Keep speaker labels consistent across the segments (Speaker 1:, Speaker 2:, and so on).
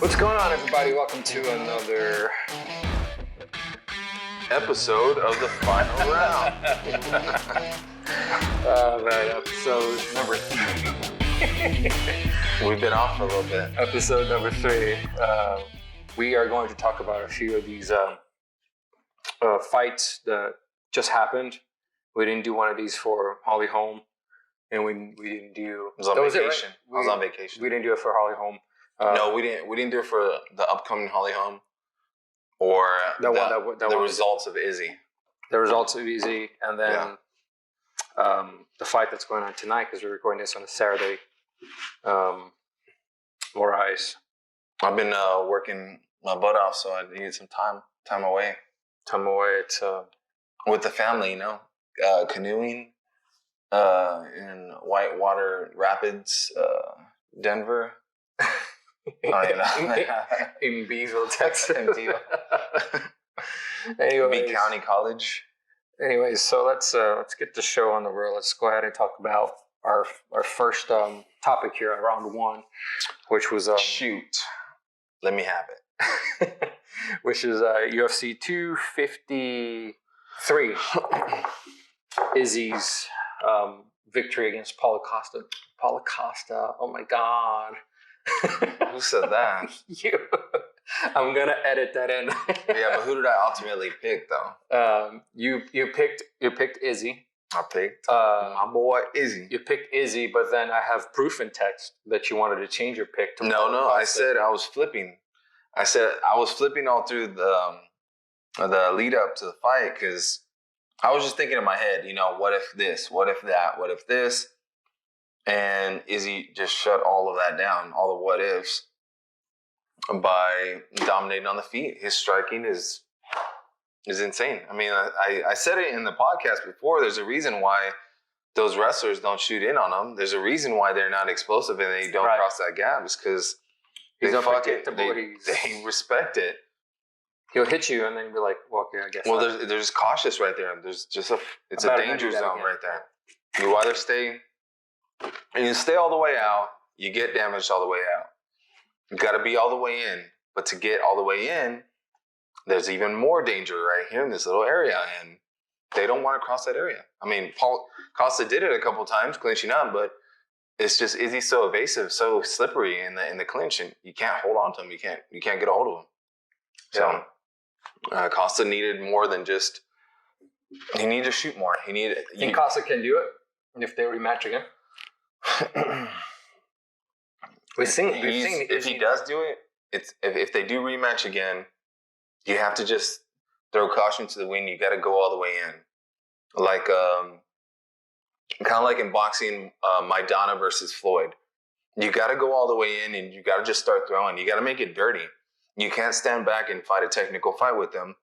Speaker 1: What's going on, everybody? Welcome to another episode of the final round. Man, episode number 3.
Speaker 2: We've been off for a little bit.
Speaker 1: Episode number 3. We are going to talk about a few of these fights that just happened. We didn't do one of these for Holm, and we didn't do.
Speaker 2: I was on vacation.
Speaker 1: Right?
Speaker 2: I was on vacation.
Speaker 1: We didn't do it for Holm.
Speaker 2: No, we didn't. We didn't do it for the upcoming Holm or the results of Izzy.
Speaker 1: The results of Izzy, and then the fight that's going on tonight, because we're recording this on a Saturday. More ice.
Speaker 2: I've been working my butt off, so I needed some time away.
Speaker 1: Time away. It's
Speaker 2: with the family, canoeing in Whitewater Rapids, Denver.
Speaker 1: In Beeville, Texas.
Speaker 2: Anyways, B County College.
Speaker 1: Anyways, so let's get the show on the road. Let's go ahead and talk about our first topic here, round 1, which was
Speaker 2: shoot. Let me have
Speaker 1: it. Which is UFC 253. Izzy's victory against Paulo Costa. Oh my God.
Speaker 2: Who said that?
Speaker 1: You. I'm gonna edit that in.
Speaker 2: Yeah, but who did I ultimately pick though?
Speaker 1: You picked Izzy.
Speaker 2: I picked my boy Izzy.
Speaker 1: You picked Izzy, but then I have proof in text that you wanted to change your pick to
Speaker 2: No, I said I was flipping. I said I was flipping all through the lead up to the fight because I was just thinking in my head, what if this, what if that, what if this? And Izzy just shut all of that down, all the what ifs, by dominating on the feet. His striking is insane. I mean, I said it in the podcast before. There's a reason why those wrestlers don't shoot in on them. There's a reason why they're not explosive and they don't cross that gap. It's because they respect it.
Speaker 1: He'll hit you and then you'll be like, well, okay, I guess.
Speaker 2: Well, they're just cautious right there. There's just it's a danger zone right there. You either stay all the way out, you get damaged all the way out. You got to be all the way in. But to get all the way in, there's even more danger right here in this little area, and they don't want to cross that area. I mean, Paul Costa did it a couple times, clinching up, but it's just Izzy's so evasive, so slippery in the clinch, and you can't hold on to him. You can't get a hold of him. So Costa needed more than just. He needed to shoot more.
Speaker 1: Think Costa can do it if they rematch again?
Speaker 2: If he does do it, if they do rematch again, you have to just throw caution to the wind. You got to go all the way in, like kind of like in boxing, Maidana versus Floyd. You got to go all the way in, and you got to just start throwing. You got to make it dirty. You can't stand back and fight a technical fight with him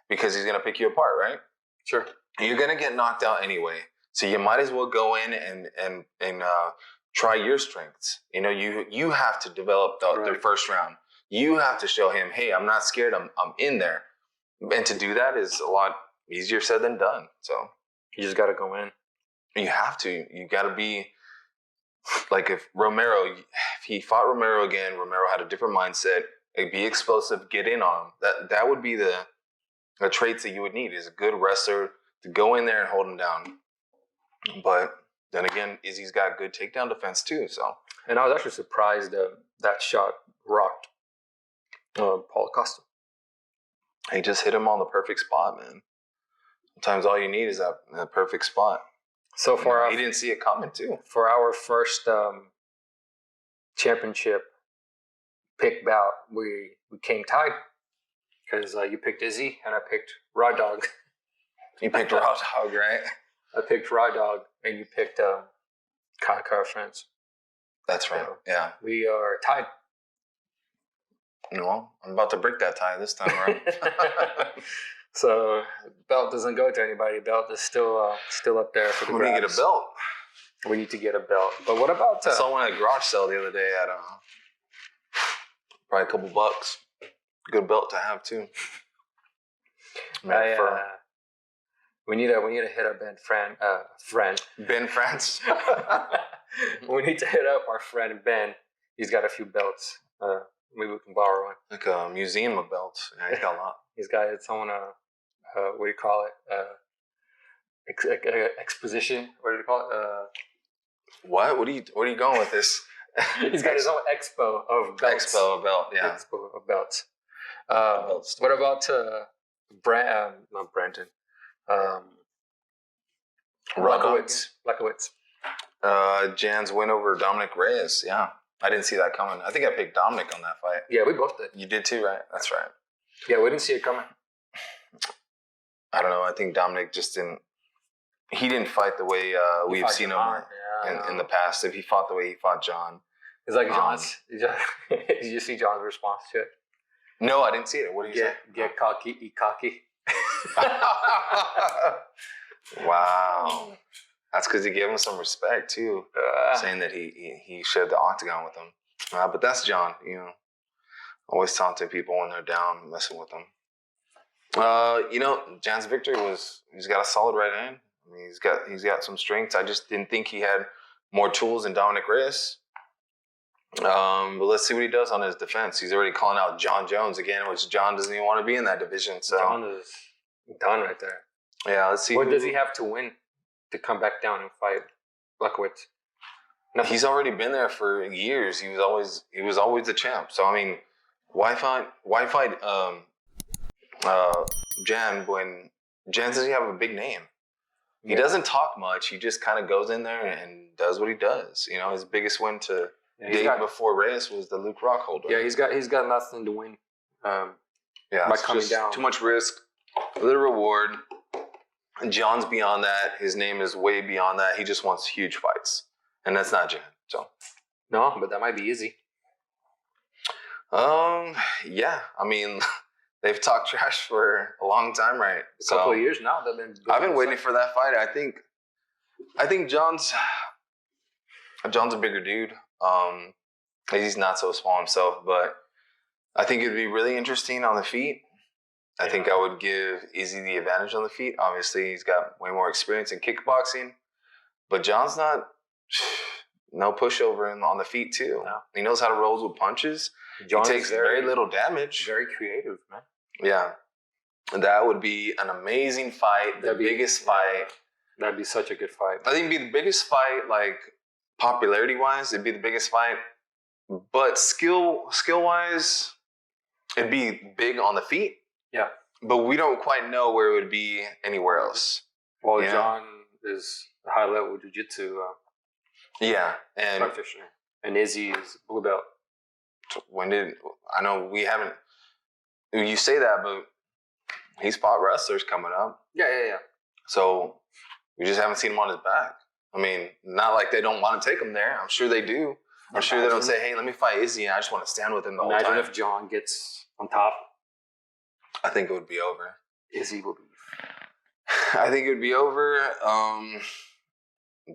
Speaker 2: because he's gonna pick you apart, right?
Speaker 1: Sure.
Speaker 2: You're gonna get knocked out anyway, so you might as well go in and try your strengths. You have to develop the first round. You have to show him, hey, I'm not scared. I'm in there. And to do that is a lot easier said than done. So
Speaker 1: you just got to go in.
Speaker 2: You have to. You got to be like if he fought Romero again, Romero had a different mindset. Be explosive, get in on him. That would be the traits that you would need is a good wrestler to go in there and hold him down. But then again, Izzy's got good takedown defense too. So,
Speaker 1: and I was actually surprised that shot rocked Paulo Costa.
Speaker 2: He just hit him on the perfect spot, man. Sometimes all you need is that perfect spot.
Speaker 1: So far,
Speaker 2: he didn't see it coming too.
Speaker 1: For our first championship pick bout, we came tied because you picked Izzy and I picked Raw Dog.
Speaker 2: You picked Raw Dog, right?
Speaker 1: I picked Raw Dog and you picked Conor France.
Speaker 2: That's right.
Speaker 1: So
Speaker 2: yeah,
Speaker 1: we are tied.
Speaker 2: No, I'm about to break that tie this time around.
Speaker 1: So belt doesn't go to anybody. Belt is still up there for the grabs.
Speaker 2: We need to get a belt.
Speaker 1: We need to get a belt. But what about?
Speaker 2: I saw one at a garage sale the other day at probably a couple bucks. Good belt to have too.
Speaker 1: We need to hit up Ben France.
Speaker 2: We
Speaker 1: need to hit up our friend Ben. He's got a few belts. Maybe we can borrow one.
Speaker 2: Like a museum of belts. Yeah, he's got a lot.
Speaker 1: He's got its own, what do you call it? Exposition. What do you call it?
Speaker 2: What? Where are you going with this?
Speaker 1: He's got his own expo of belts.
Speaker 2: Expo of belt, yeah.
Speaker 1: Expo of belts.
Speaker 2: Belts.
Speaker 1: What about not Brandon? Lukowitz.
Speaker 2: Jan's win over Dominic Reyes. Yeah, I didn't see that coming. I think I picked Dominic on that fight.
Speaker 1: Yeah, we both did.
Speaker 2: You did too, right? That's right.
Speaker 1: Yeah, we didn't see it coming.
Speaker 2: I don't know. I think Dominic just didn't. He didn't fight the way we've seen him in the past. If he fought the way he fought Jon,
Speaker 1: it's like John's. Did you see John's response to it?
Speaker 2: No, I didn't see it. What did he say?
Speaker 1: Get cocky, eat cocky.
Speaker 2: Wow, that's because he gave him some respect too, saying that he shared the octagon with him. But that's Jon, you know, always taunting people when they're down, messing with them. You know, Jan's victory he's got a solid right hand. I mean, he's got some strengths. I just didn't think he had more tools than Dominic Reyes. But let's see what he does on his defense. He's already calling out Jon Jones again, which Jon doesn't even want to be in that division. So
Speaker 1: Jon is done right there.
Speaker 2: Yeah, let's see.
Speaker 1: What does he have to win to come back down and fight Lukowitz?
Speaker 2: No, he's already been there for years. He was always the champ. So I mean, why fight Jan when Jan doesn't have a big name? He doesn't talk much. He just kind of goes in there and does what he does. You know, his biggest win to date before Reyes was the Luke Rockholder.
Speaker 1: Yeah, he's got nothing to win. By coming down,
Speaker 2: too much risk, little reward. Jon's beyond that. His name is way beyond that. He just wants huge fights, and that's not Jan. So
Speaker 1: no, but that might be Izzy.
Speaker 2: Yeah. I mean, they've talked trash for a long time, right?
Speaker 1: A couple of years now.
Speaker 2: I've been waiting for that fight. I think Jon's a bigger dude. He's not so small himself, but I think it'd be really interesting on the feet. I think I would give Izzy the advantage on the feet. Obviously, he's got way more experience in kickboxing, but Jon's no pushover on the feet too. No. He knows how to roll with punches. He takes very little damage.
Speaker 1: Very creative, man.
Speaker 2: Yeah, that would be an amazing fight. The biggest fight.
Speaker 1: That'd be such a good fight.
Speaker 2: I think it'd be the biggest fight, like popularity wise. It'd be the biggest fight, but skill wise, it'd be big on the feet. Yeah, but we don't quite know where it would be anywhere else.
Speaker 1: Well, Jon is a high level jiu-jitsu
Speaker 2: and
Speaker 1: practitioner, and Izzy is blue belt.
Speaker 2: I know we haven't. You say that, but he's fought wrestlers coming up.
Speaker 1: Yeah.
Speaker 2: So we just haven't seen him on his back. I mean, not like they don't want to take him there. I'm sure they do. I'm sure they don't say, "Hey, let me fight Izzy," and I just want to stand with him the whole time.
Speaker 1: Imagine if Jon gets on top.
Speaker 2: I think it would be over.
Speaker 1: Izzy will be.
Speaker 2: I think it would be over.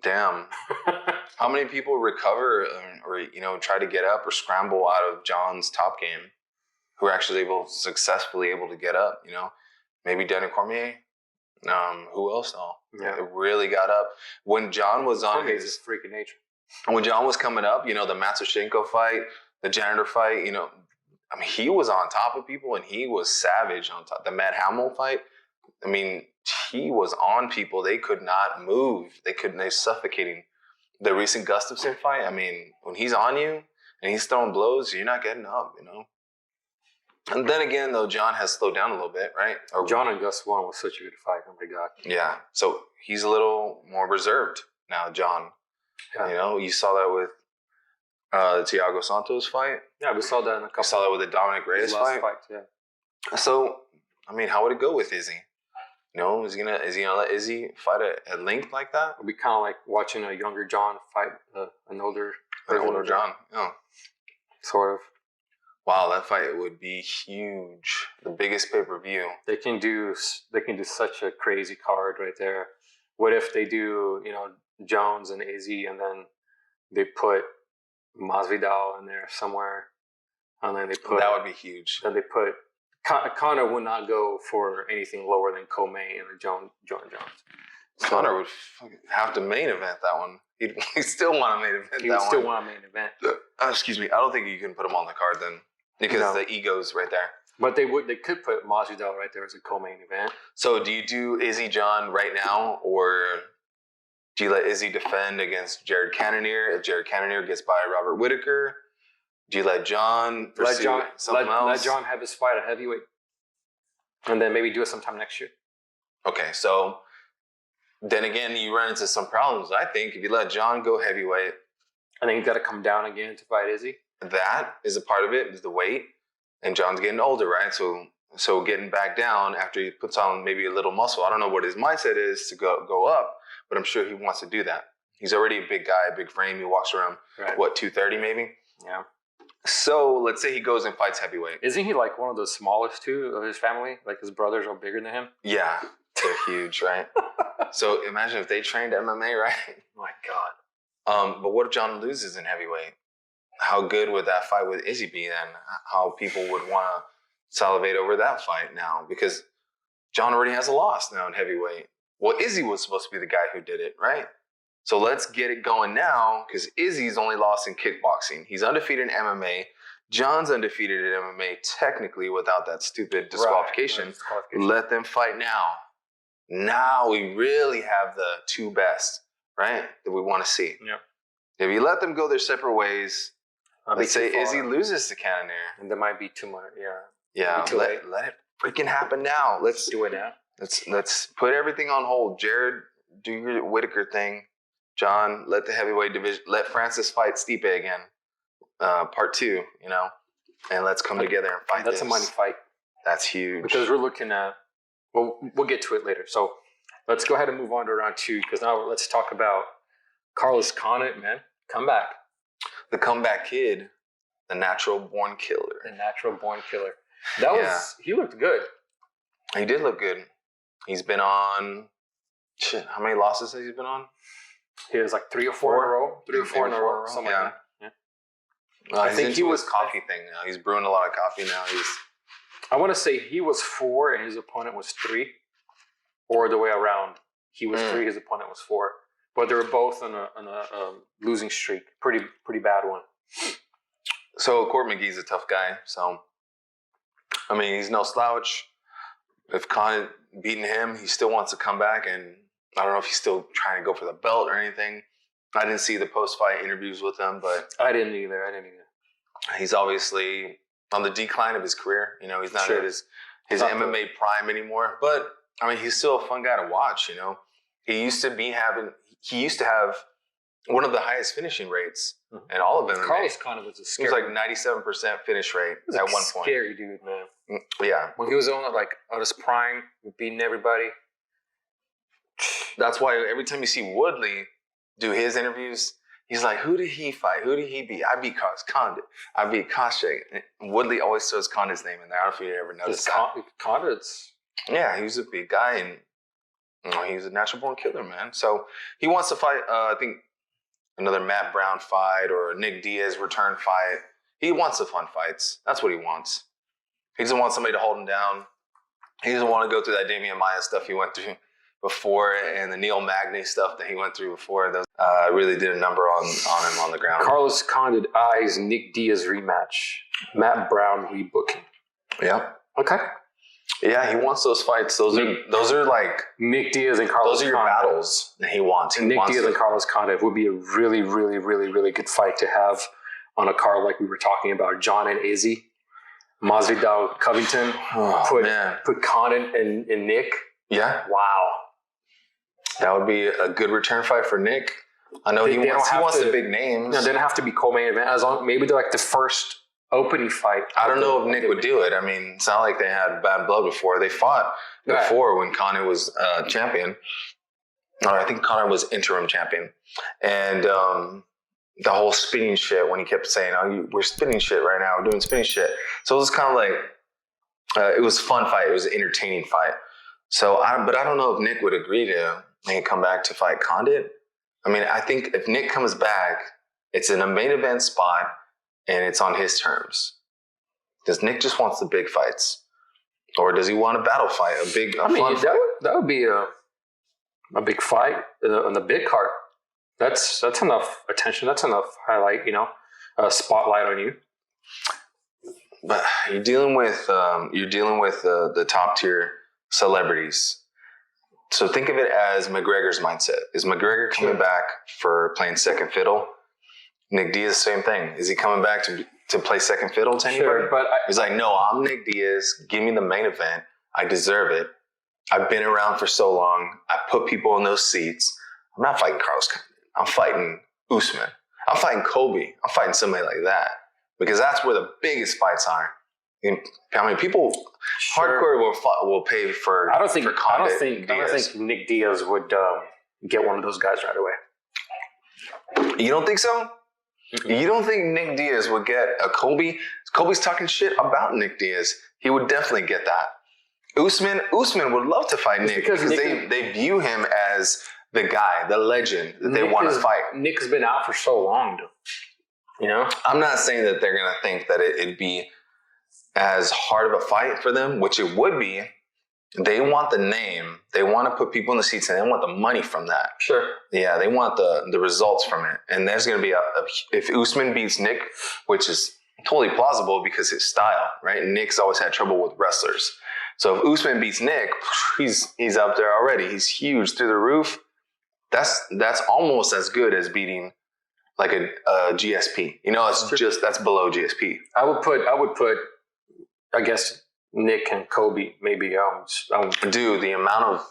Speaker 2: Damn. How many people recover or try to get up or scramble out of Jon's top game who are actually successfully able to get up, Maybe Daniel Cormier. Who else though? Yeah. It really got up. When Jon was on
Speaker 1: his freaking nature.
Speaker 2: When Jon was coming up, the Matsushenko fight, the janitor fight, I mean, he was on top of people and he was savage on top. The Matt Hamill fight, I mean, he was on people. They could not move. They're suffocating. The recent Gustafsson fight, I mean, when he's on you and he's throwing blows, you're not getting up, And then again, though, Jon has slowed down a little bit, right?
Speaker 1: Jon and Gus one was such a good fight. Oh, my God.
Speaker 2: Yeah. So he's a little more reserved now, Jon. Yeah. You saw that with the Thiago Santos fight.
Speaker 1: Yeah, we saw that in a couple.
Speaker 2: We saw that with the Dominic Reyes fight. Yeah. So, I mean, how would it go with Izzy? Is he gonna let Izzy fight at length like that?
Speaker 1: It'd be kind of like watching a younger Jon fight an older
Speaker 2: Jon. Yeah.
Speaker 1: Sort of.
Speaker 2: Wow, that fight would be huge. The biggest pay-per-view.
Speaker 1: They can do such a crazy card right there. What if they do, Jones and Izzy, and then they put Masvidal in there somewhere, and then they put
Speaker 2: that would be huge.
Speaker 1: Then they put Conor would not go for anything lower than Co-main and Jon Jones.
Speaker 2: Conor would have to main event that one. He'd still want to main event.
Speaker 1: He would still want a main event.
Speaker 2: Excuse me. I don't think you can put him on the card then. because the ego's right there.
Speaker 1: But they could put Masvidal right there as a co-main event.
Speaker 2: So do you do Izzy Jon right now, or do you let Izzy defend against Jared Cannonier if Jared Cannonier gets by Robert Whittaker? Do you let Jon pursue something else?
Speaker 1: Let Jon have his fight at heavyweight, and then maybe do it sometime next year.
Speaker 2: Okay, so then again, you run into some problems. I think if you let Jon go heavyweight,
Speaker 1: I think he's got to come down again to fight Izzy.
Speaker 2: That is a part of it, is the weight. And Jon's getting older, right? So getting back down after he puts on maybe a little muscle. I don't know what his mindset is to go up, but I'm sure he wants to do that. He's already a big guy, big frame. He walks around, 230 maybe?
Speaker 1: Yeah.
Speaker 2: So let's say he goes and fights heavyweight.
Speaker 1: Isn't he like one of the smallest too of his family? Like his brothers are bigger than him?
Speaker 2: Yeah, they're huge, right? So imagine if they trained MMA, right?
Speaker 1: Oh my God.
Speaker 2: But what if Jon loses in heavyweight? How good would that fight with Izzy be then? How people would want to salivate over that fight now? Because Jon already has a loss now in heavyweight. Well, Izzy was supposed to be the guy who did it, right? So let's get it going now, because Izzy's only lost in kickboxing. He's undefeated in MMA. Jon's undefeated in MMA, technically, without that stupid disqualification. Right. Let them fight now. Now we really have the two best, right, that we want to see.
Speaker 1: Yep.
Speaker 2: If you let them go their separate ways, let's say Izzy loses to Cannonier.
Speaker 1: And there might be too much,
Speaker 2: Yeah, let it freaking happen now. Let's
Speaker 1: do it now.
Speaker 2: Let's put everything on hold. Jared, do your Whittaker thing. Jon, let the heavyweight division, let Francis fight Stipe again. Part 2, and let's come together and fight.
Speaker 1: That's a money fight.
Speaker 2: That's huge.
Speaker 1: Because we're looking at, well, we'll get to it later. So let's go ahead and move on to round 2, because now let's talk about Carlos Condit, man. Come back.
Speaker 2: The comeback kid, the natural born killer.
Speaker 1: The natural born killer. He looked good.
Speaker 2: He did look good. He's been on, how many losses has he been on?
Speaker 1: He has like 3 or 4 in a row. 3 or 4 in a row, something like that. Yeah.
Speaker 2: I think he was coffee thing now. He's brewing a lot of coffee now.
Speaker 1: I want to say he was 4 and his opponent was 3, or the way around. He was 3, his opponent was 4. But they were both on a losing streak. Pretty bad one.
Speaker 2: So Court McGee's a tough guy. So, I mean, he's no slouch. If Condit beating him, he still wants to come back. And I don't know if he's still trying to go for the belt or anything. I didn't see the post-fight interviews with him, but
Speaker 1: I didn't either.
Speaker 2: He's obviously on the decline of his career. He's not at his MMA prime anymore. But, I mean, he's still a fun guy to watch, He used to have one of the highest finishing rates in all of MMA.
Speaker 1: Carlos Condit was a scary.
Speaker 2: He was like 97% finish rate at one point.
Speaker 1: Scary dude, man.
Speaker 2: Yeah.
Speaker 1: When he was on his prime, beating everybody.
Speaker 2: That's why every time you see Woodley do his interviews, he's like, who did he fight? Who did he beat? I beat Condit. I beat Koscheck. Woodley always throws Condit's name in there. I don't know if you ever noticed that.
Speaker 1: Condit's.
Speaker 2: Yeah, he was a big guy, and he was a natural born killer, man. So he wants to fight, I think, another Matt Brown fight or a Nick Diaz return fight. He wants the fun fights. That's what he wants. He doesn't want somebody to hold him down. He doesn't want to go through that Damian Maia stuff he went through before, and the Neil Magny stuff that he went through before. Those really did a number on him on the ground.
Speaker 1: Carlos Condit eyes Nick Diaz rematch. Matt Brown rebooking.
Speaker 2: Yeah.
Speaker 1: Okay.
Speaker 2: Yeah, he wants those fights. Those are like
Speaker 1: Nick Diaz and Carlos.
Speaker 2: Those are your battles that he wants.
Speaker 1: Nick Diaz and Carlos Condit would be a really, really, really, really good fight to have on a card like we were talking about. Jon and Izzy, Masvidal, Covington. Put Condit and Nick.
Speaker 2: Yeah.
Speaker 1: Wow.
Speaker 2: That would be a good return fight for Nick. I know he wants the big names.
Speaker 1: No, they don't have to be co-main event. Maybe they're like the first opening fight.
Speaker 2: I don't know if Nick would do it. I mean, it's not like they had bad blood before. They fought before when Conor was champion. Or I think Conor was interim champion. And the whole spinning shit when he kept saying, we're spinning shit right now. We're doing spinning shit. So it was kind of like, it was a fun fight. It was an entertaining fight. So, but I don't know if Nick would agree to come back to fight Condit. I mean, I think if Nick comes back, it's in a main event spot and it's on his terms. Does Nick just wants the big fights, or does he want a battle fight, fun fight?
Speaker 1: That would be a big fight on the big card. That's enough attention. That's enough highlight. Spotlight on you.
Speaker 2: but you're dealing with the top tier celebrities. So think of it as McGregor's mindset. Is McGregor coming back for playing second fiddle? Nick Diaz, same thing. Is he coming back to play second fiddle to anybody?
Speaker 1: Sure, but
Speaker 2: he's like, no, I'm Nick Diaz. Give me the main event. I deserve it. I've been around for so long. I put people in those seats. I'm not fighting Carlos Condit. I'm fighting Usman. I'm fighting Colby. I'm fighting somebody like that. Because that's where the biggest fights are. I mean, people hardcore will pay for.
Speaker 1: I don't think Nick Diaz would get one of those guys right away.
Speaker 2: You don't think so? Mm-hmm. You don't think Nick Diaz would get a Colby? Colby's talking shit about Nick Diaz. He would definitely get that. Usman would love to fight Nick because they view him as the guy, the legend that they want to fight.
Speaker 1: Nick's been out for so long, though. You know,
Speaker 2: I'm not saying that they're gonna think that it'd be as hard of a fight for them, which it would be. They want the name. They want to put people in the seats, and they want the money from that.
Speaker 1: Sure.
Speaker 2: Yeah, they want the results from it. And there's going to be if Usman beats Nick, which is totally plausible because his style, right? Nick's always had trouble with wrestlers. So if Usman beats Nick, he's up there already. He's huge through the roof. That's almost as good as beating like a GSP. You know, that's below GSP.
Speaker 1: I would put, I guess, Nick and Colby maybe.
Speaker 2: Dude, the amount of...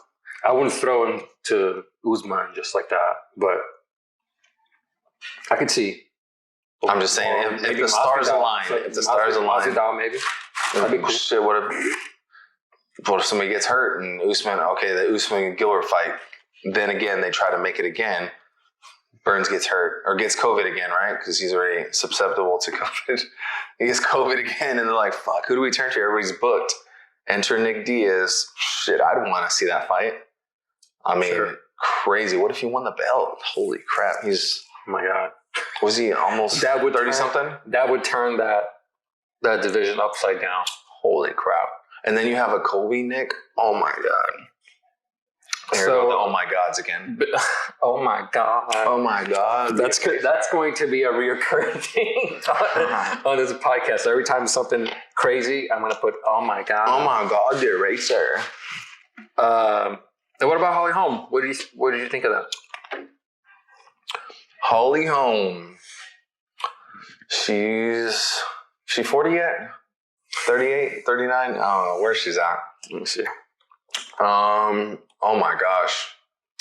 Speaker 1: I wouldn't throw him to Usman just like that, but I could see.
Speaker 2: I'm just saying, if the stars align,
Speaker 1: Masvidal maybe. That'd be cool.
Speaker 2: Shit, what if somebody gets hurt and Usman, okay, the Usman-Gilbert fight, then again, they try to make it again. Burns gets hurt or gets COVID again, right? Because he's already susceptible to COVID. He gets COVID again, and they're like, fuck, who do we turn to? Everybody's booked. Enter Nick Diaz. Shit, I'd want to see that fight. I mean, crazy. What if he won the belt? Holy crap. Oh
Speaker 1: my God.
Speaker 2: Was he almost 30-something?
Speaker 1: That would turn that division upside down.
Speaker 2: Holy crap. And then you have a Colby Nick. Oh, my God. There go the oh my gods again.
Speaker 1: Oh my God.
Speaker 2: Oh my God.
Speaker 1: That's going to be a reoccurring thing on this podcast. Every time something crazy, I'm going to put oh my God.
Speaker 2: Oh my God, the eraser.
Speaker 1: And what about Holly Holm? What did you think of that?
Speaker 2: Holly Holm. She's 40 yet? 38, 39? I don't know where she's at.
Speaker 1: Let me see.
Speaker 2: Oh my gosh.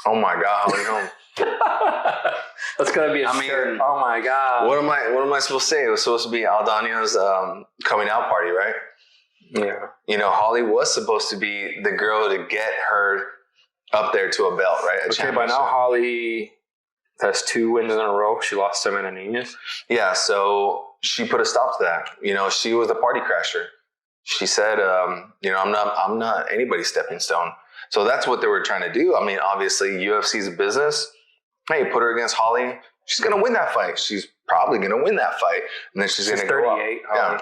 Speaker 2: Oh my God, Holly Holm.
Speaker 1: That's gonna be shirt. Oh my God.
Speaker 2: What am I supposed to say? It was supposed to be Aldana's coming out party, right?
Speaker 1: Yeah.
Speaker 2: You know, Holly was supposed to be the girl to get her up there to a belt, right?
Speaker 1: Okay, but now Holly has 2 wins in a row. She lost to Amanda Nunes.
Speaker 2: Yeah, so she put a stop to that. You know, she was the party crasher. She said, you know, I'm not anybody's stepping stone. So that's what they were trying to do. I mean, obviously, UFC's a business. Hey, put her against Holly. She's going to win that fight. She's probably going to win that fight. And then she's going to go up.
Speaker 1: 38.
Speaker 2: Yeah.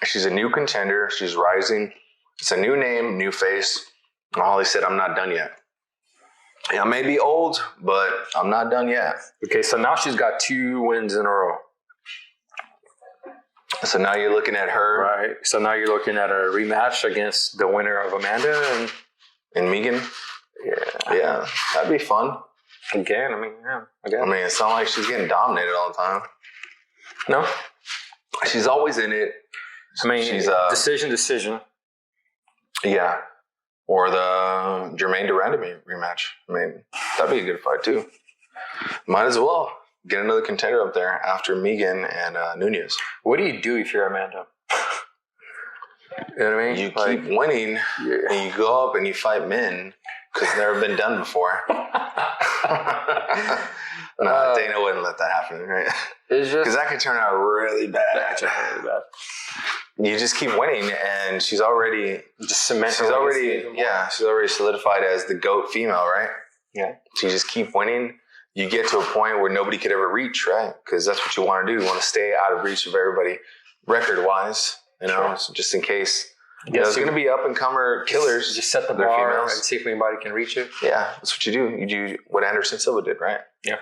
Speaker 2: She's a new contender. She's rising. It's a new name, new face. And Holly said, I'm not done yet. Yeah, I may be old, but I'm not done yet.
Speaker 1: Okay, so now she's got 2 wins in a row.
Speaker 2: So now you're looking at her.
Speaker 1: Right. So now you're looking at a rematch against the winner of Amanda
Speaker 2: and Megan. Yeah, that'd be fun.
Speaker 1: Again, I mean, yeah. Again.
Speaker 2: I mean, it's not like she's getting dominated all the time.
Speaker 1: No.
Speaker 2: She's always in it.
Speaker 1: I mean, she's decision.
Speaker 2: Yeah. Or the Jermaine Durand rematch. I mean, that'd be a good fight too. Might as well get another contender up there after Megan and Nunes.
Speaker 1: What do you do if you're Amanda? You know what I mean?
Speaker 2: You keep winning, and you go up and you fight men because it's never been done before. No, Dana wouldn't let that happen, right? Because that could turn out really bad. You just keep winning, and she's already solidified as the GOAT female, right?
Speaker 1: Yeah.
Speaker 2: So you just keep winning. You get to a point where nobody could ever reach, right? Because that's what you want to do. You want to stay out of reach of everybody, record-wise. You know, so just in case. There's going to be up-and-comer killers.
Speaker 1: Just set the bar and see if anybody can reach it.
Speaker 2: Yeah, that's what you do. You do what Anderson Silva did, right?
Speaker 1: Yeah.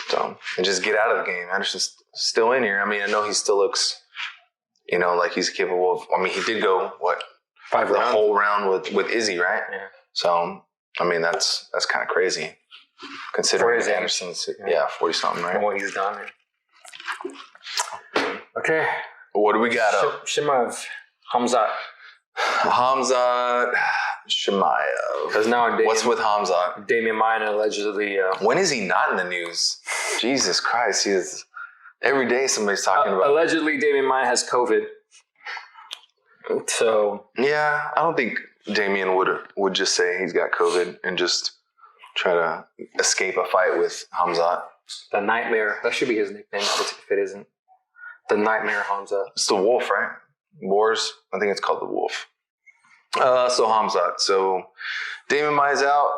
Speaker 2: So, and just get out of the game. Anderson's still in here. I mean, I know he still looks You know, like he's capable of. I mean, he did go
Speaker 1: Five
Speaker 2: the
Speaker 1: rounds.
Speaker 2: whole round with Izzy, right?
Speaker 1: Yeah.
Speaker 2: So I mean, that's kind of crazy considering
Speaker 1: his age.
Speaker 2: Anderson's 40 something, right?
Speaker 1: And what he's done. Okay.
Speaker 2: What do we got up?
Speaker 1: Chimaev, Khamzat.
Speaker 2: Khamzat Chimaev.
Speaker 1: Because now
Speaker 2: What's with Khamzat?
Speaker 1: Damian Maia allegedly.
Speaker 2: When is he not in the news? Jesus Christ, he is. Every day somebody's talking about.
Speaker 1: Allegedly, Damian Maia has COVID. So
Speaker 2: Yeah, I don't think Damian would just say he's got COVID and just try to escape a fight with Khamzat.
Speaker 1: the Nightmare. That should be his nickname if it isn't. The Nightmare Khamzat.
Speaker 2: It's the Wolf, right? Wars. I think it's called the Wolf. So Khamzat. So Damian Maia's out.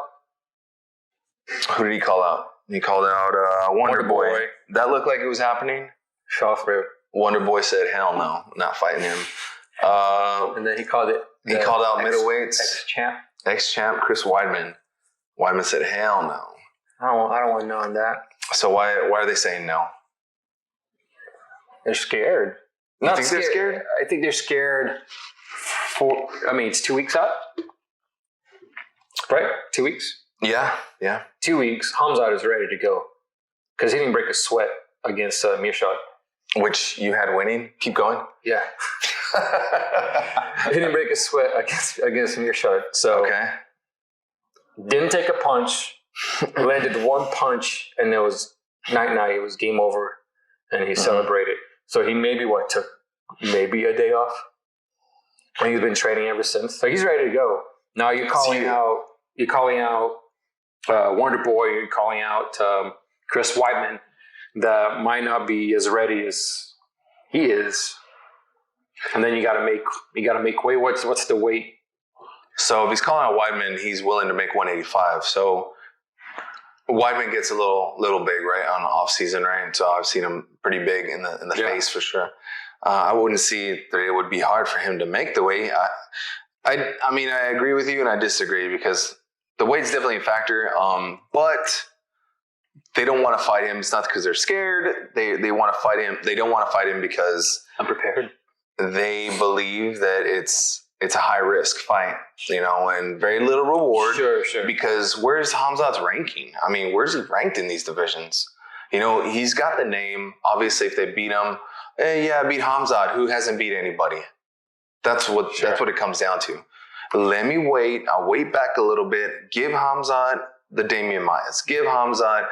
Speaker 2: Who did he call out? He called out Wonder Boy. That looked like it was happening.
Speaker 1: Shoffrey.
Speaker 2: Wonder Boy said, "Hell no, not fighting him."
Speaker 1: And then he called it.
Speaker 2: He called out middleweights.
Speaker 1: Ex-champ.
Speaker 2: Chris Weidman. Weidman said, "Hell no."
Speaker 1: I don't want to know on that.
Speaker 2: So why are they saying no?
Speaker 1: They're scared.
Speaker 2: You think they're scared?
Speaker 1: I think they're scared it's 2 weeks out. Right? 2 weeks?
Speaker 2: Yeah.
Speaker 1: 2 weeks. Khamzat is ready to go. Because he didn't break a sweat against Mearshot.
Speaker 2: Which you had winning. Keep going.
Speaker 1: Yeah. He didn't break a sweat against Mearshot. So
Speaker 2: Okay.
Speaker 1: didn't take a punch. Landed one punch, and it was night. It was game over, and he celebrated. So he took maybe a day off, and he's been training ever since. So he's ready to go. Now you're calling out Wonder Boy. You're calling out Chris Weidman. That might not be as ready as he is. And then you got to make weight. What's the weight?
Speaker 2: So if he's calling out Weidman, he's willing to make 185. So Weidman gets a little big, right, on off season, right? So I've seen him pretty big in the face for sure. I wouldn't see that it would be hard for him to make the weight. I mean, I agree with you and I disagree because the weight's definitely a factor. But they don't want to fight him. It's not because they're scared. They want to fight him. They don't want to fight him because
Speaker 1: Unprepared.
Speaker 2: They believe that it's a high risk fight, and very little reward.
Speaker 1: Sure.
Speaker 2: Because where's Khamzat's ranking? I mean, where's he ranked in these divisions? He's got the name. Obviously, if they beat him, beat Khamzat, who hasn't beat anybody. That's what it comes down to. Let me wait. I'll wait back a little bit. Give Khamzat the Damian Maias. Give Khamzat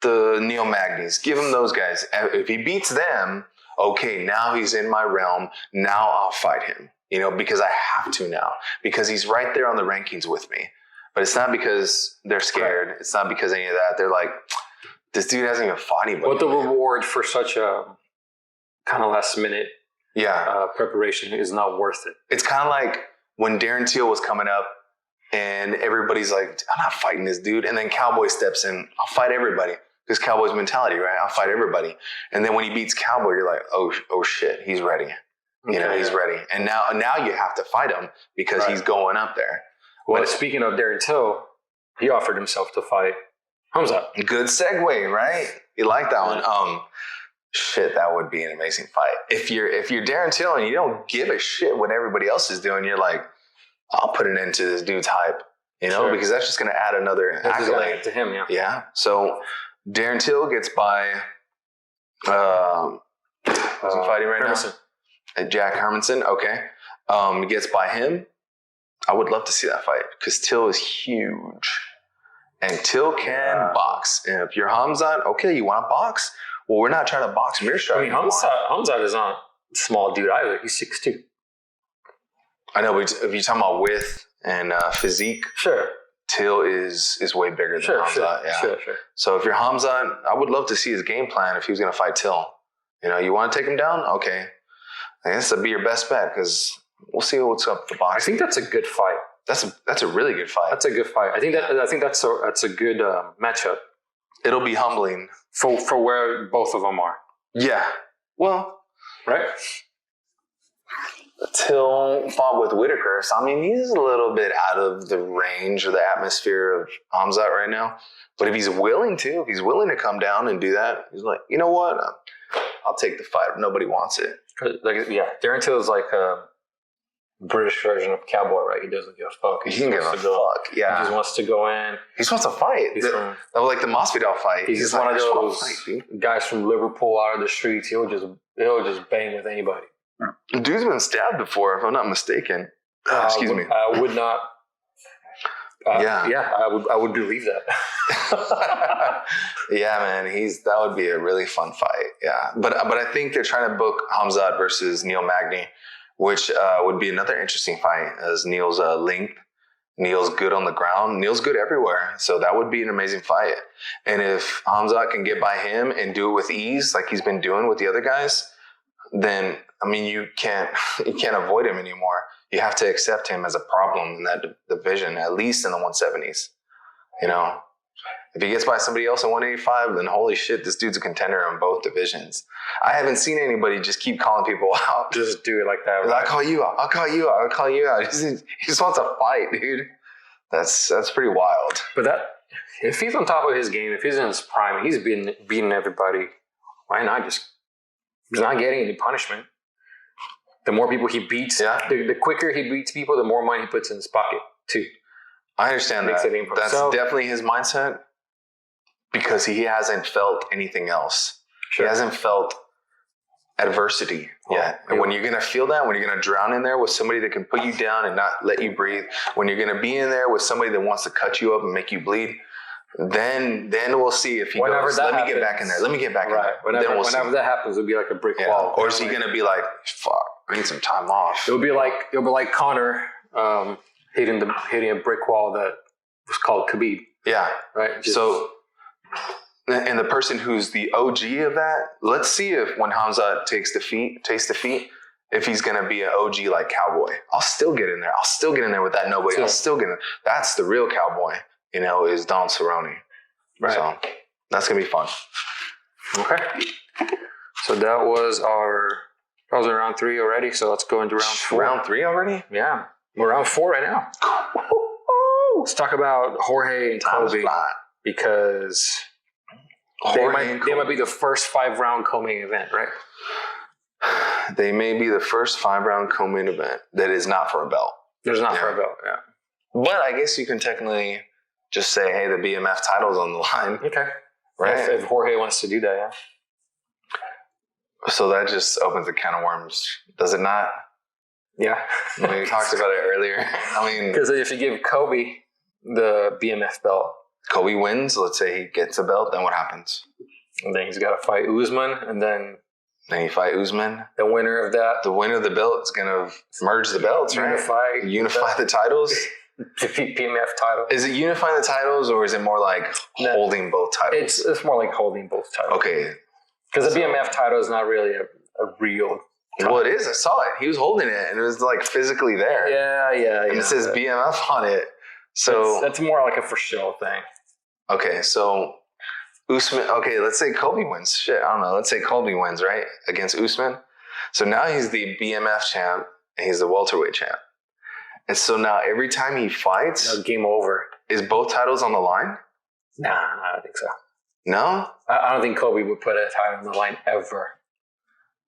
Speaker 2: the Neil Magny's. Give him those guys. If he beats them, okay, now he's in my realm. Now I'll fight him. Because I have to now. Because he's right there on the rankings with me. But it's not because they're scared. Right. It's not because any of that. They're like, this dude hasn't even fought anybody.
Speaker 1: But the reward for such a kind of last minute preparation is not worth it.
Speaker 2: It's kind of like when Darren Till was coming up and everybody's like, I'm not fighting this dude. And then Cowboy steps in, I'll fight everybody. Because Cowboy's mentality, right? I'll fight everybody. And then when he beats Cowboy, you're like, oh shit, he's ready. He's ready. And now you have to fight him because he's going up there.
Speaker 1: Well, speaking of Darren Till, he offered himself to fight Khamzat.
Speaker 2: Good segue, right? You like that one. Shit, that would be an amazing fight. If you're Darren Till and you don't give a shit what everybody else is doing, you're like, I'll put an end to this dude's hype, because that's just going to add another accolade
Speaker 1: to him.
Speaker 2: Yeah. So Darren Till gets by. Who's he fighting right now? Jack Hermanson. Okay. He gets by him. I would love to see that fight because Till is huge, and Till can box. And if you're Khamzat, okay, you want to box? Well, we're not trying to box Mearshot.
Speaker 1: I mean, Khamzat is not a small dude either. He's 6'2".
Speaker 2: I know, but if you're talking about width and physique,
Speaker 1: sure,
Speaker 2: Till is way bigger than Khamzat.
Speaker 1: Sure.
Speaker 2: So if you're Khamzat, I would love to see his game plan if he was going to fight Till. You want to take him down? Okay. I guess that'd be your best bet because we'll see what's up with the box.
Speaker 1: I think that's a good fight.
Speaker 2: That's a really good fight.
Speaker 1: That's a good fight. I think that's a good matchup.
Speaker 2: It'll be humbling
Speaker 1: for where both of them are.
Speaker 2: Yeah. Well,
Speaker 1: right.
Speaker 2: Till fought with Whitaker. So, I mean, he's a little bit out of the range or the atmosphere of Khamzat right now. But if he's willing to come down and do that, he's like, you know what? I'll take the fight. Nobody wants it.
Speaker 1: Like, yeah, Darren Till is like a British version of Cowboy, right? He doesn't give a fuck.
Speaker 2: He can give a fuck. Yeah,
Speaker 1: he just wants to go in.
Speaker 2: He just wants to fight. That was like the Masvidal fight.
Speaker 1: He's one of those guys from Liverpool out of the streets. He'll just bang with anybody.
Speaker 2: Dude's been stabbed before, if I'm not mistaken. Excuse me.
Speaker 1: I would not. I would believe that.
Speaker 2: Yeah, man, that would be a really fun fight. Yeah, but I think they're trying to book Khamzat versus Neil Magny, which would be another interesting fight. As Neil's length, Neil's good on the ground, Neil's good everywhere, so that would be an amazing fight. And if Khamzat can get by him and do it with ease, like he's been doing with the other guys, then I mean you can't avoid him anymore. You have to accept him as a problem in that division, at least in the 170s. You know, if he gets by somebody else in 185, then holy shit, this dude's a contender in both divisions. I haven't seen anybody just keep calling people out.
Speaker 1: Just do it like that. Right?
Speaker 2: I'll call you out. I'll call you out. I'll call you out. He just wants to fight, dude. That's pretty wild.
Speaker 1: But if he's on top of his game, if he's in his prime, he's been beating everybody. Why not he's not getting any punishment? The more people he beats, the quicker he beats people, the more money he puts in his pocket, too.
Speaker 2: I understand that. That's definitely his mindset because he hasn't felt anything else. Sure. He hasn't felt adversity yet. And when you're going to feel that, when you're going to drown in there with somebody that can put you down and not let you breathe, when you're going to be in there with somebody that wants to cut you up and make you bleed, then we'll see if he goes, let me get back in there. Let me get back in there.
Speaker 1: Whenever that happens, it'll be like a brick wall.
Speaker 2: Or is he going to be like, fuck, I need some time off?
Speaker 1: It'll be like Conor hitting a brick wall that was called Khabib.
Speaker 2: Yeah.
Speaker 1: Right.
Speaker 2: And the person who's the OG of that, let's see if when Khamzat tastes defeat, if he's going to be an OG like Cowboy. I'll still get in there. I'll still get in there with that nobody. I'll still get in. That's the real Cowboy, is Don Cerrone.
Speaker 1: Right.
Speaker 2: So that's going to be fun.
Speaker 1: Okay. So that was round 3 already. So let's go into round 4.
Speaker 2: Round 3 already?
Speaker 1: Yeah. We're round 4 right now. Let's talk about Jorge and Colby because they might be the first 5-round co-main event, right?
Speaker 2: They may be the first 5-round co-main event that is not for a belt.
Speaker 1: There's not for a belt, yeah.
Speaker 2: But I guess you can technically just say, hey, the BMF title's on the line.
Speaker 1: Okay.
Speaker 2: Right?
Speaker 1: If Jorge wants to do that, yeah.
Speaker 2: So that just opens a can of worms, does it not?
Speaker 1: Yeah.
Speaker 2: We talked about it earlier. I mean,
Speaker 1: because if you give Colby the BMF belt,
Speaker 2: Colby wins. Let's say he gets a belt, then what happens?
Speaker 1: And then he's got to fight Usman, and then
Speaker 2: you fight Usman.
Speaker 1: The winner of that,
Speaker 2: the winner of the belt is going to merge the belts, right? Unify the titles.
Speaker 1: Defeat BMF title.
Speaker 2: Is it unifying the titles, or is it more like holding both titles?
Speaker 1: It's more like holding both titles.
Speaker 2: Okay.
Speaker 1: Because the BMF title is not really a real title.
Speaker 2: Well, it is. I saw it. He was holding it, and it was like physically there.
Speaker 1: Yeah.
Speaker 2: And it says BMF on it. So
Speaker 1: that's more like a for show thing.
Speaker 2: Okay, so Usman. Okay, let's say Colby wins. Shit, I don't know. Let's say Colby wins, right, against Usman. So now he's the BMF champ, and he's the welterweight champ. And so now every time he fights,
Speaker 1: game over.
Speaker 2: Is both titles on the line?
Speaker 1: Nah, I don't think so.
Speaker 2: No?
Speaker 1: I don't think Colby would put a title on the line ever.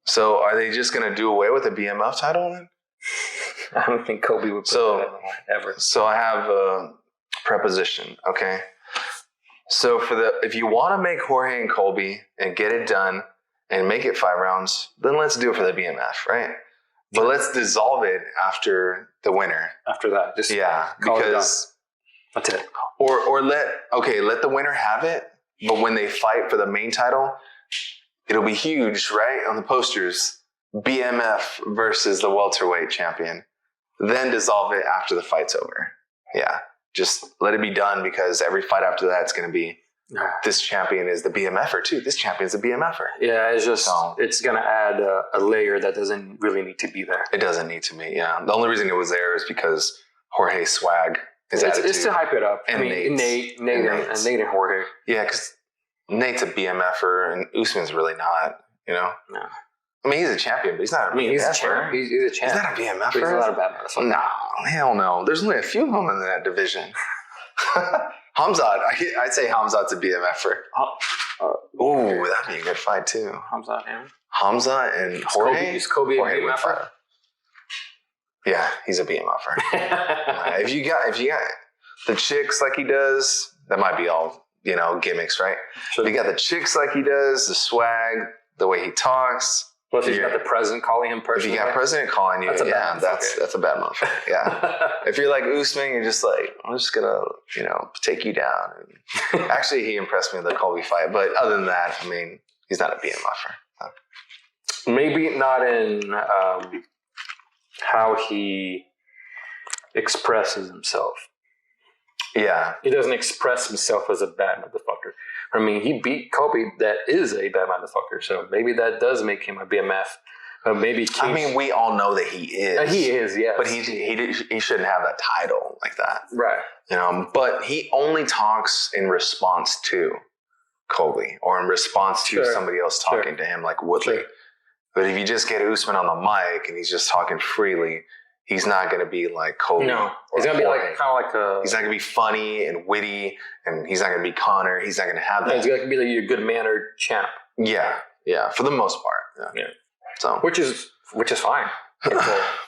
Speaker 2: So are they just going to do away with the BMF title then?
Speaker 1: I don't think Colby would put that on the line ever.
Speaker 2: So I have a preposition, okay? So if you want to make Jorge and Colby and get it done and make it 5 rounds, then let's do it for the BMF, right? But let's dissolve it after the winner.
Speaker 1: After that, just
Speaker 2: because
Speaker 1: that's it.
Speaker 2: Or let the winner have it, but when they fight for the main title, it'll be huge, right? On the posters, BMF versus the welterweight champion. Then dissolve it after the fight's over. Yeah, just let it be done because every fight after that is going to be this champion is the BMFer too. This champion's the BMFer.
Speaker 1: Yeah, it's just it's going to add a layer that doesn't really need to be there.
Speaker 2: It doesn't need to be. Yeah, the only reason it was there is because Jorge's swag, his attitude,
Speaker 1: it's to hype it up.
Speaker 2: And
Speaker 1: Nate and Jorge.
Speaker 2: Yeah, because Nate's a BMFer and Usman's really not.
Speaker 1: No.
Speaker 2: I mean, he's a champion, but he's not a BMFer.
Speaker 1: He's a champ. He's a champ.
Speaker 2: He's not a BMFer.
Speaker 1: He's not a bad motherfucker.
Speaker 2: No, hell no. There's only a few of them in that division. Khamzat, I'd say Khamzat's a BMFer. Ooh, that'd be a good fight too.
Speaker 1: Khamzat, yeah.
Speaker 2: Khamzat and Jorge.
Speaker 1: Is Colby a BMFer?
Speaker 2: Yeah, he's a BMFer. If you got the chicks like he does, that might be all gimmicks, right?
Speaker 1: Sure.
Speaker 2: If you got the chicks like he does, the swag, the way he talks.
Speaker 1: Plus, you got the president calling him personally.
Speaker 2: If you got president calling you, that's a bad motherfucker. Yeah. If you're like Usman, you're just like, I'm just gonna, take you down. Actually, he impressed me in the Colby fight, but other than that, I mean, he's not a BMFer.
Speaker 1: Maybe not in how he expresses himself.
Speaker 2: Yeah.
Speaker 1: He doesn't express himself as a bad motherfucker. I mean, he beat Colby, that is a bad motherfucker. So maybe that does make him a BMF. Maybe
Speaker 2: I mean, we all know that he is.
Speaker 1: He is, yes.
Speaker 2: But he shouldn't have that title like that.
Speaker 1: Right.
Speaker 2: But he only talks in response to Colby or in response to somebody else talking to him like Woodley. Sure. But if you just get Usman on the mic and he's just talking freely, he's not going to be like Colby.
Speaker 1: No, he's going to be like kind of like a.
Speaker 2: He's not going to be funny and witty, and he's not going to be Conor. He's not going to have that.
Speaker 1: No, he's going to be like a good mannered champ.
Speaker 2: Yeah, for the most part. Yeah. So
Speaker 1: which is fine.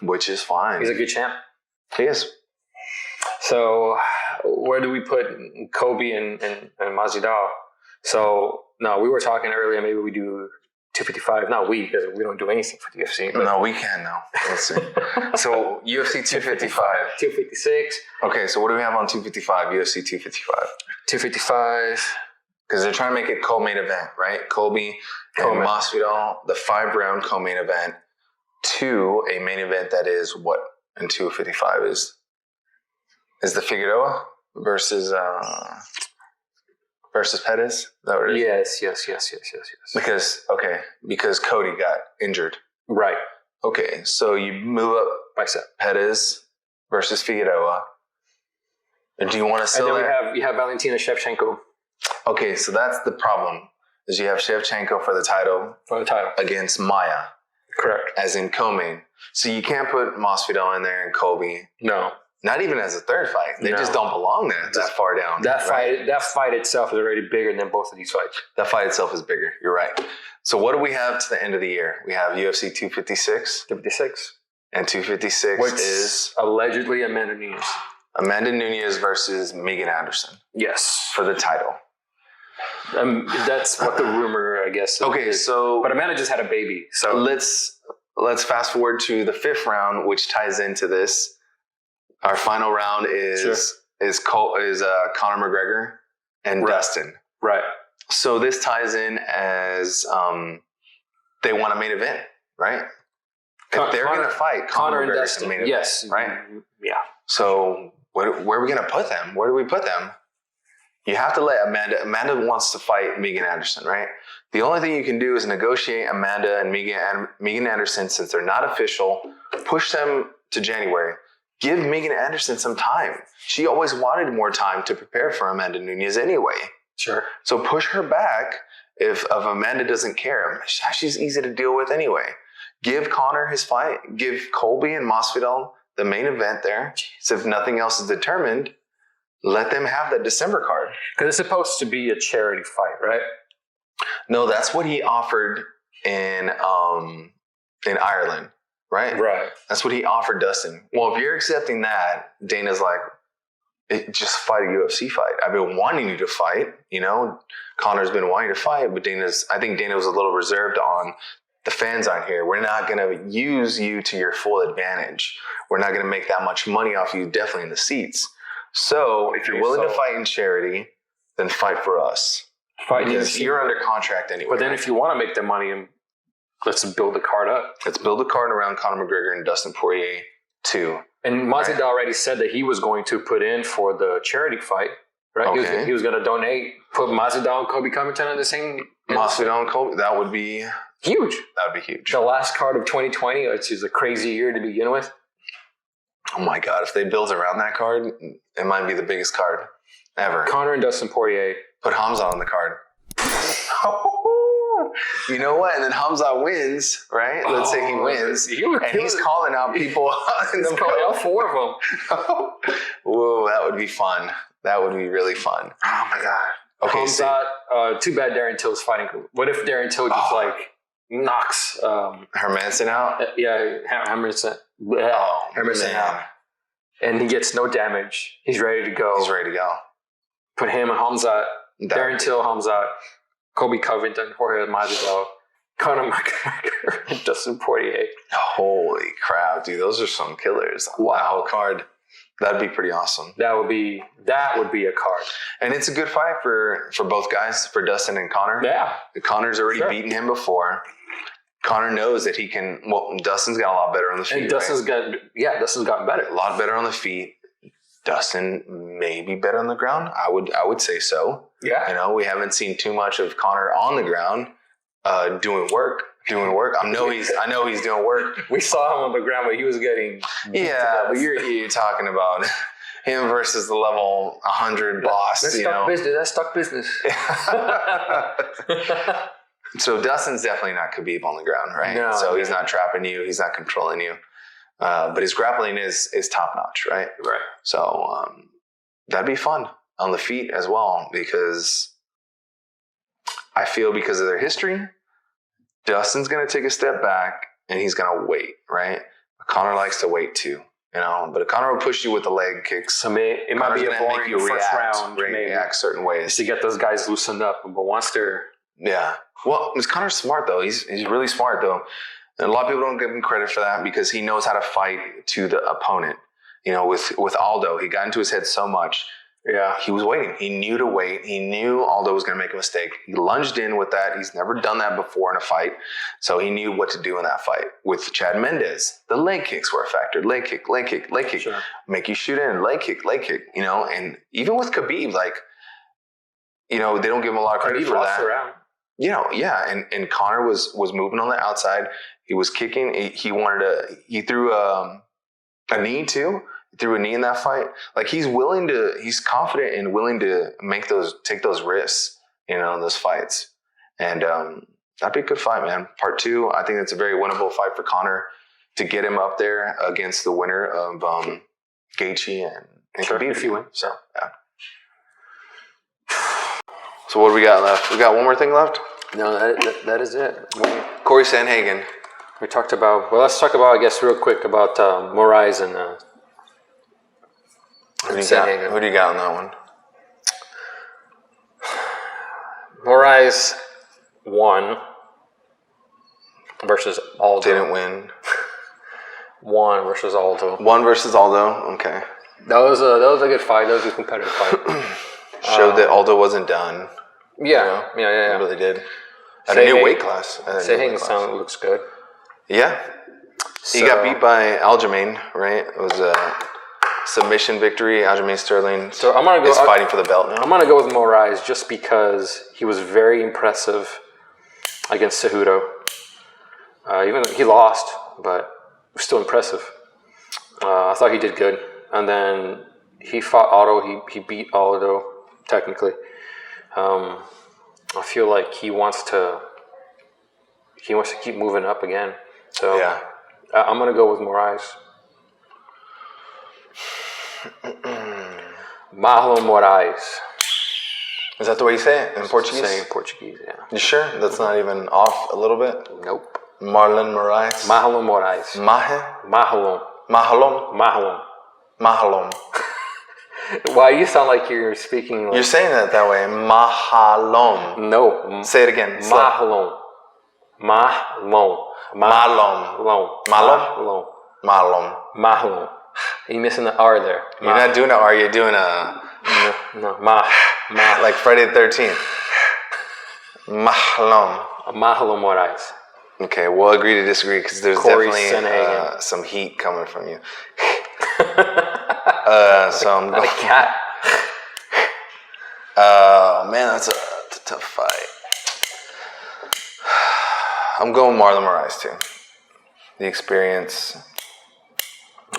Speaker 2: Which is fine.
Speaker 1: He's a good champ.
Speaker 2: He is.
Speaker 1: So where do we put Colby and Masvidal? So no, we were talking earlier. Maybe we do 255. Not we, because we don't do anything for the UFC.
Speaker 2: No, we can now. Let's see. So UFC 255.
Speaker 1: 256.
Speaker 2: Okay, so what do we have on 255? UFC 255.
Speaker 1: 255.
Speaker 2: Because they're trying to make it co-main event, right? Colby and Masvidal, the 5-round co-main event, to a main event that is what in 255 is the Figueroa versus Pettis? Is that what it is?
Speaker 1: Yes.
Speaker 2: Because Cody got injured.
Speaker 1: Right.
Speaker 2: Okay, so you move up
Speaker 1: bicep.
Speaker 2: Pettis versus Figueroa. And do you want to sell
Speaker 1: you have Valentina Shevchenko.
Speaker 2: Okay, so that's the problem. Is you have Shevchenko for the title. Against Maya.
Speaker 1: Correct.
Speaker 2: As in co-main. So you can't put Masvidal in there and Colby.
Speaker 1: No.
Speaker 2: Not even as a third fight. They just don't belong there that far down.
Speaker 1: That fight itself is already bigger than both of these fights.
Speaker 2: That fight itself is bigger. You're right. So what do we have to the end of the year? We have UFC 256.
Speaker 1: 256.
Speaker 2: And 256
Speaker 1: which
Speaker 2: is
Speaker 1: allegedly Amanda Nunes.
Speaker 2: Amanda Nunes versus Megan Anderson.
Speaker 1: Yes.
Speaker 2: For the title.
Speaker 1: That's what the rumor, I guess.
Speaker 2: Okay, so
Speaker 1: but Amanda just had a baby. So
Speaker 2: let's fast forward to the 5th round, which ties into this. Our final round is Conor McGregor and Dustin.
Speaker 1: Right.
Speaker 2: So this ties in as they want a main event, right? If they're going to fight,
Speaker 1: Conor and Dustin,
Speaker 2: main event,
Speaker 1: yes,
Speaker 2: right?
Speaker 1: Yeah.
Speaker 2: So where are we going to put them? Where do we put them? You have to let Amanda. Amanda wants to fight Megan Anderson, right? The only thing you can do is negotiate Amanda and Megan Anderson, since they're not official. Push them to January. Give Megan Anderson some time. She always wanted more time to prepare for Amanda Nunes anyway.
Speaker 1: Sure.
Speaker 2: So push her back if Amanda doesn't care. She's easy to deal with anyway. Give Conor his fight. Give Colby and Masvidal the main event there. So if nothing else is determined, let them have that December card.
Speaker 1: Because it's supposed to be a charity fight, right?
Speaker 2: No, that's what he offered in Ireland. Right?
Speaker 1: Right.
Speaker 2: That's what he offered Dustin. Well, if you're accepting that, Dana's like, just fight a UFC fight. I've been wanting you to fight. Conor's been wanting to fight, but I think Dana was a little reserved on the fans aren't here. We're not going to use you to your full advantage. We're not going to make that much money off you, definitely in the seats. So if you're willing to fight in charity, then fight for us. You're under contract anyway.
Speaker 1: But then if you want to make the money, let's build the card up.
Speaker 2: Let's build a card around Conor McGregor and Dustin Poirier II.
Speaker 1: And Masvidal already said that he was going to put in for the charity fight, right?
Speaker 2: Okay.
Speaker 1: He was going to donate, put Masvidal and Colby Covington in the same.
Speaker 2: Masvidal and Colby, that would be
Speaker 1: huge.
Speaker 2: That would be huge.
Speaker 1: The last card of 2020, which is a crazy year to begin with.
Speaker 2: Oh my God! If they build around that card, it might be the biggest card ever.
Speaker 1: Conor and Dustin Poirier.
Speaker 2: Put Khamzat on the card. You know what? And then Khamzat wins, right? Let's say he wins. And he's calling out people.
Speaker 1: He's calling out 4 of them.
Speaker 2: Whoa, that would be fun. That would be really fun.
Speaker 1: Oh my God.
Speaker 2: Okay,
Speaker 1: Khamzat, too bad Darren Till's fighting. What if Darren Till just knocks
Speaker 2: Hermanson out.
Speaker 1: Hermanson
Speaker 2: Man.
Speaker 1: out, and he gets no damage. He's ready to go.
Speaker 2: He's ready to go.
Speaker 1: Put him and Khamzat, Darren Till, Khamzat, Colby Covington, Jorge Masvidal, Conor McGregor, and Dustin Poirier.
Speaker 2: Holy crap, dude! Those are some killers.
Speaker 1: Wow.
Speaker 2: That whole card. That'd be pretty awesome.
Speaker 1: That would be a card.
Speaker 2: And it's a good fight for both guys, for Dustin and Conor.
Speaker 1: Yeah.
Speaker 2: Connor's already beaten him before. Conor knows that he can. Well, Dustin's got a lot better on the feet.
Speaker 1: And Dustin's gotten better.
Speaker 2: A lot better on the feet. Dustin may be better on the ground. I would say so.
Speaker 1: Yeah.
Speaker 2: You know, we haven't seen too much of Conor on the ground doing work. I know he's doing work.
Speaker 1: We saw him on the ground, but he was getting.
Speaker 2: Yeah, but you're talking about him versus the level 100 boss.
Speaker 1: That's stuck business.
Speaker 2: So Dustin's definitely not Khabib on the ground, right?
Speaker 1: No,
Speaker 2: so he's not trapping you. He's not controlling you. But his grappling is top notch, right?
Speaker 1: Right.
Speaker 2: So that'd be fun on the feet as well, because I feel because of their history, Dustin's going to take a step back and he's going to wait, right? Conor likes to wait too, you know. But Conor will push you with the leg kicks.
Speaker 1: So it might be a boring first round,
Speaker 2: react certain ways
Speaker 1: to get those guys loosened up. But once they're
Speaker 2: well, Conor's smart though. He's really smart though. And a lot of people don't give him credit for that because he knows how to fight to the opponent. You know, with Aldo, he got into his head so much.
Speaker 1: Yeah.
Speaker 2: He was waiting. He knew to wait. He knew Aldo was going to make a mistake. He lunged in with that. He's never done that before in a fight. So he knew what to do in that fight. With Chad Mendes, the leg kicks were a factor. Leg kick.
Speaker 1: Sure.
Speaker 2: Make you shoot in. Leg kick. You know, and even with Khabib, like, you know, they don't give him a lot of credit for that.
Speaker 1: Around.
Speaker 2: You know, yeah. And Conor was moving on the outside. He was kicking. He threw a knee too. Threw a knee in that fight. Like he's confident and willing to take those risks, you know, in those fights. And that'd be a good fight, man. Part 2, I think it's a very winnable fight for Conor to get him up there against the winner of Gaethje and
Speaker 1: Sure,
Speaker 2: Khabib.
Speaker 1: if he wins.
Speaker 2: So, yeah. So what do we got left? We got one more thing left?
Speaker 1: No, that is it.
Speaker 2: Corey Sandhagen.
Speaker 1: We talked about, let's talk about, I guess, real quick about Moraes and
Speaker 2: Who do you got on that one?
Speaker 1: Moraes won versus Aldo.
Speaker 2: Didn't win.
Speaker 1: Won versus Aldo.
Speaker 2: One versus Aldo. Okay.
Speaker 1: That was a good fight. That was a competitive fight.
Speaker 2: Showed that Aldo wasn't done.
Speaker 1: Yeah.
Speaker 2: You know?
Speaker 1: Yeah.
Speaker 2: It really did. At a new weight class.
Speaker 1: Sandhagen looks good.
Speaker 2: Yeah. He got beat by Aljamain, right? It was a submission victory. Aljamain Sterling
Speaker 1: is
Speaker 2: fighting for the belt now.
Speaker 1: I'm going to go with Moraes just because he was very impressive against Cejudo. Even though he lost, but still impressive. I thought he did good. And then he fought Aldo. He beat Aldo, technically. I feel like he wants to keep moving up again. So
Speaker 2: yeah.
Speaker 1: I'm going to go with Moraes. Marlon Moraes.
Speaker 2: Is that the way you say it in Portuguese?
Speaker 1: Saying Portuguese, yeah.
Speaker 2: You sure? That's not even off a little bit?
Speaker 1: Nope.
Speaker 2: Marlon Moraes.
Speaker 1: Marlon Moraes. Marlon. Why you sound like you're speaking?
Speaker 2: You're saying it that way. Mahalom.
Speaker 1: No.
Speaker 2: Say it again.
Speaker 1: Mahalom. You're missing the R there.
Speaker 2: You're not doing an R. You're doing a
Speaker 1: no.
Speaker 2: Like Friday the 13th. Mahalom
Speaker 1: Moraes.
Speaker 2: Okay, we'll agree to disagree because there's
Speaker 1: Corey
Speaker 2: definitely some heat coming from you. So I'm
Speaker 1: not a cat.
Speaker 2: Oh man, that's a tough fight. I'm going Marlon Moraes too. The experience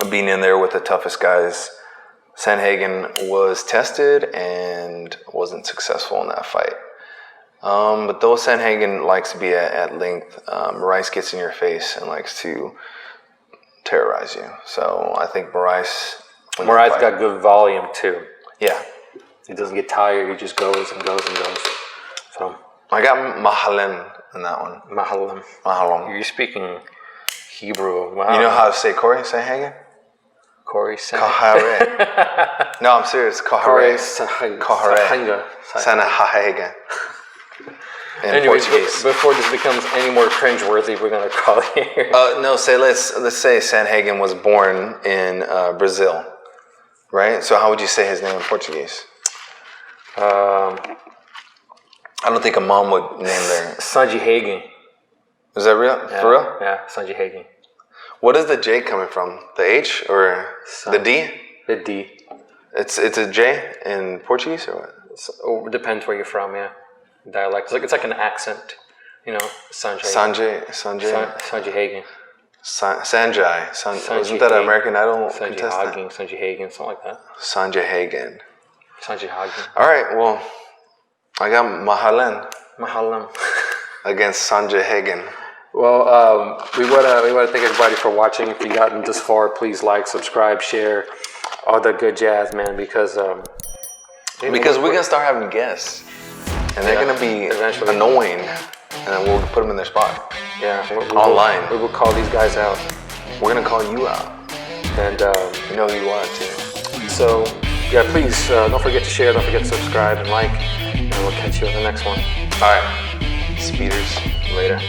Speaker 2: of being in there with the toughest guys. Sandhagen was tested and wasn't successful in that fight. But though Sandhagen likes to be at length, Moraes gets in your face and likes to terrorize you. So I think Moraes
Speaker 1: got good volume too.
Speaker 2: Yeah.
Speaker 1: He doesn't get tired. He just goes and goes and goes. So
Speaker 2: I got Mahalen in that one.
Speaker 1: Mahalam.
Speaker 2: Mahalom.
Speaker 1: You're speaking Hebrew. Wow.
Speaker 2: You know how to say Corey Sanhagen?
Speaker 1: Corey
Speaker 2: Kahare. No, I'm serious. Kahare. Kahare. Sanhagen.
Speaker 1: Anyways, before this becomes any more cringeworthy, we're gonna call it here.
Speaker 2: No, let's say Sanhagen was born in Brazil, right? So how would you say his name in Portuguese? I don't think a mom would name their...
Speaker 1: Sanji Hagen.
Speaker 2: Is that real?
Speaker 1: Yeah,
Speaker 2: for real?
Speaker 1: Yeah, Sanji Hagen.
Speaker 2: What is the J coming from? The H or the D?
Speaker 1: The D.
Speaker 2: It's a J in Portuguese or what?
Speaker 1: It depends where you're from, yeah. Dialect. It's like an accent, you know.
Speaker 2: Sanjay.
Speaker 1: Sanji Hagen.
Speaker 2: Sanjay. Wasn't that an American Idol contestant?
Speaker 1: Sanji Hagen, something like that.
Speaker 2: Sanjay Hagen.
Speaker 1: Sanji Hagen.
Speaker 2: All right, well, I got Mahalam against Sanjay Hagen.
Speaker 1: Well, we wanna thank everybody for watching. If you gotten this far, please like, subscribe, share, all the good jazz, man. Because
Speaker 2: we're gonna start having guests, and they're gonna be eventually annoying, and then we'll put them in their spot.
Speaker 1: Yeah,
Speaker 2: online.
Speaker 1: We will call these guys out.
Speaker 2: We're gonna call you out,
Speaker 1: and
Speaker 2: you know who you are too.
Speaker 1: So yeah, please don't forget to share, don't forget to subscribe and like, and we'll catch you in the next one.
Speaker 2: All right, speeders.
Speaker 1: Later.